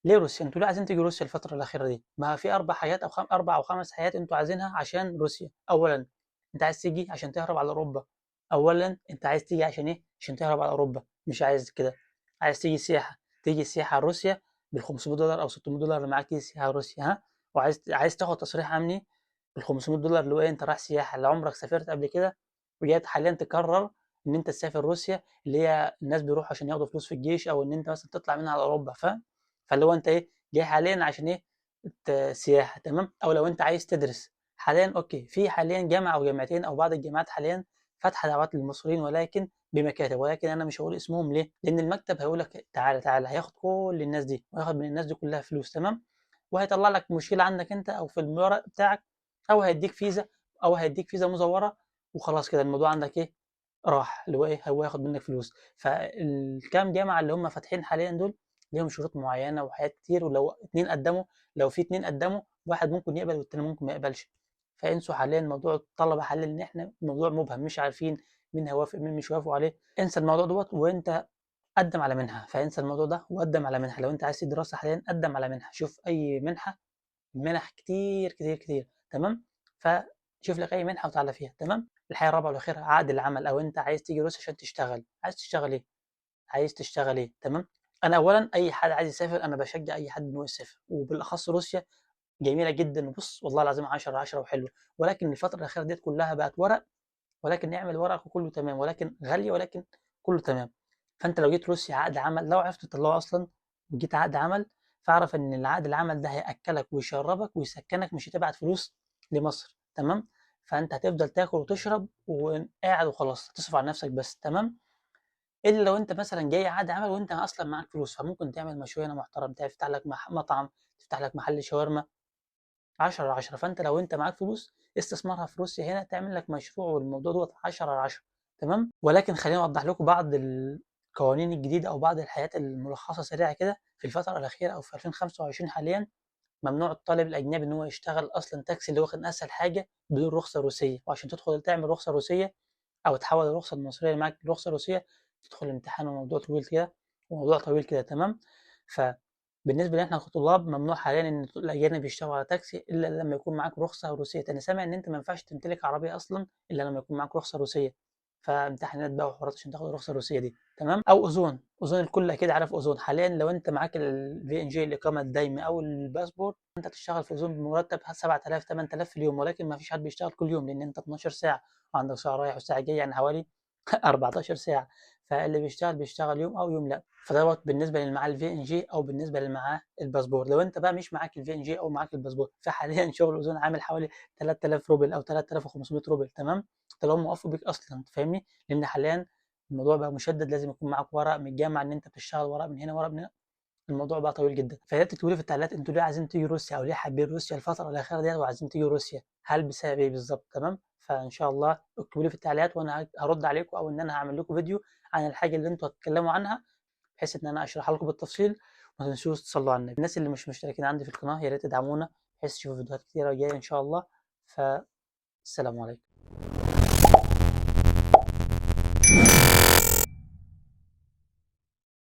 ليه روسيا؟ أنتم ليه عايزين تيجوا روسيا الفترة الأخيرة دي؟ ما في 4 حاجات أو 4 أو 5 حاجات أنتم عايزينها عشان روسيا. أولًا أنت عايز تيجي عشان تهرب على أوروبا. أولًا أنت عايز تيجي عشان إيه؟ عشان تهرب على أوروبا، مش عايز كده. عايز تيجي سياحة، تيجي سياحة لروسيا بال$500 أو $600 اللي معاك تيجي سياحة لروسيا ها؟ عايز تاخد تصريح أمني بال$500 اللي هو إيه؟ أنت رايح سياحة، لا عمرك سافرت قبل كده وجاي حاليًا تقرر إن أنت تسافر روسيا اللي هي الناس بيروحوا عشان ياخدوا فلوس في الجيش أو إن أنت مثلًا تطلع منها على أوروبا فاهم؟ فاللي هو أنت إيه؟ جاي حاليًا عشان إيه؟ سياحة تمام، أو لو أنت عايز تدرس حاليًا أوكي، في حاليًا جامعة أو جامعتين أو بعض الجامعات حاليًا فاتحة دعوات للمصريين ولكن بمكاتب، ولكن أنا مش هاقول اسمهم ليه؟ لأن المكتب هيقول لك تعالَ هياخد كل الناس دي، وهياخد من الناس دي كلها فلوس تمام، وهيطلع لك مشكلة عندك أنت أو في الورق بتاعك، أو هيدّيك فيزا مزورة وخلاص كده الموضوع عندك إيه؟ راح، اللي هو إيه؟ هو هياخد منك فلوس، فالكام جامعة اللي هم فاتحين حاليًا دول ليهم شروط معيّنة وحاجات كتير، ولو 2 قدّموا لو في 2 قدّموا واحد ممكن يقبل والتاني ممكن ما يقبلش، فانسوا حاليًا موضوع الطلبة حاليًا إن إحنا الموضوع مبهم مش عارفين مين هيوافق مين مش هيوافقوا عليه، انسى الموضوع دوّة وأنت قدّم على منحة، فانسى الموضوع ده وقدّم على منحة، لو أنت عايز دراسة حاليًا قدّم على منحة، شوف أي منحة، المنح كتير تمام، فشوف لك أي منحة وتعالَ فيها تمام. الحاجة الرابعة والأخيرة عقد العمل، أو أنت عايز تيجي روسيا عشان تشتغل، عايز تشتغل إيه؟ عايز تشتغل إيه؟ تمام. أنا أولًا أي حد عايز يسافر أنا باشجع أي حد إن هو يسافر، وبالأخص روسيا جميلة جدًا، وبُص والله العظيم 10 10 وحلوة، ولكن الفترة الأخيرة ديّة كلّها بقت ورق، ولكن اعمل ورقك وكلّه تمام، ولكن غالية ولكن كلّه تمام. فأنت لو جيت روسيا عقد عمل لو عرفت تطلّعه أصلًا وجيت عقد عمل، فاعرف إن العقد العمل ده هيأكّلك ويشرّبك ويسكّنك مش هتبعت فلوس لمصر تمام، فأنت هتفضل تاكل وتشرب وقاعد وخلاص، تصرف على نَفْسك بس تمام. إلا لو أنت مثلًا جاي عقد عمل وأنت أصلًا معاك فلوس، فممكن تعمل مشروع هنا محترم، تفتح لك مطعم، تفتح لك محل شاورما، 10 على 10. فأنت لو أنت معاك فلوس استثمرها في روسيا هنا تعمل لك مشروع والموضوع دوّة 10 على 10 تمام. ولكن خلّيني أوضح لكم بعض القوانين الجديدة أو بعض الحاجات الملخصة سريعة كده في الفترة الأخيرة أو في 2025 حاليًا. ممنوع الطالب الأجنبي إن هو يشتغل أصلًا تاكسي اللي هو كان أسهل حاجة بدون رخصة روسية، وعشان تدخل تعمل رخصة روسية أو تحوّل الرخصة المصرية اللي معاك لرخصة روسية، تدخل امتحان وموضوع طويل كده وموضوع طويل كده تمام. فبالنسبة لنا إحنا كطلاب ممنوع حاليًا إن الأجانب يشتغلوا على تاكسي إلا لمّا يكون معاك رخصة روسية، أنا سامع إن أنت ما ينفعش تمتلك عربية أصلًا إلا لمّا يكون معاك رخصة روسية، فامتحانات بقى وحوارات عشان تاخد الرخصة الروسية دي تمام. أو أوزون، أوزون الكل أكيد عارف أوزون، حاليًا لو أنت معاك الVNG الإقامة الدايمة أو الباسبور أنت هتشتغل في أوزون بمرتب 7000 8000 في اليوم، ولكن ما فيش حد بيشتغل كل يوم لأن أنت 12 ساعة وعندك ساعة رايح وساعة جاي يعني حوالي 14 ساعة، فاللي بيشتغل يوم أو يوم لأ، فدوّة بالنسبة للي معاه الVNG أو بالنسبة للي معاه الباسبور. لو أنت بقى مش معاك الVNG أو معاك الباسبور، فحاليًا شغل أوزون عامل حوالي 3000 روبل أو 3500 روبل تمام، ده لو هم وافقوا بيك أصلًا أنت فاهمني؟ لأن حاليًا الموضوع بقى مشدد لازم يكون معاك ورق من الجامعة إن أنت بتشتغل ورق من هنا ورق من هنا، الموضوع بقى طويل جدًا. فيا ريت تكتبوا لي في التعليقات أنتم ليه عايزين تيجوا روسيا أو ليه حابين روسيا الفترة الأخيرة ديّة وعايزين تيجوا روسيا، هل بسبب إيه بالضبط تمام؟ فإن شاء الله اكتبوا لي في التعليقات وأنا هارُد عليكم أو إن أنا هاعمل لكم فيديو عن الحاجة اللي أنتم هتتكلموا عنها، بحيث إن أنا أشرحها لكم بالتفصيل. وما تنسوش تصلّوا على النبي. الناس اللي مش مشتركين عندي في القناة يا ريت تدعمونا بحيث تشوفوا فيديوهات كتيرة جاية إن شاء الله. فالسلام عليكم.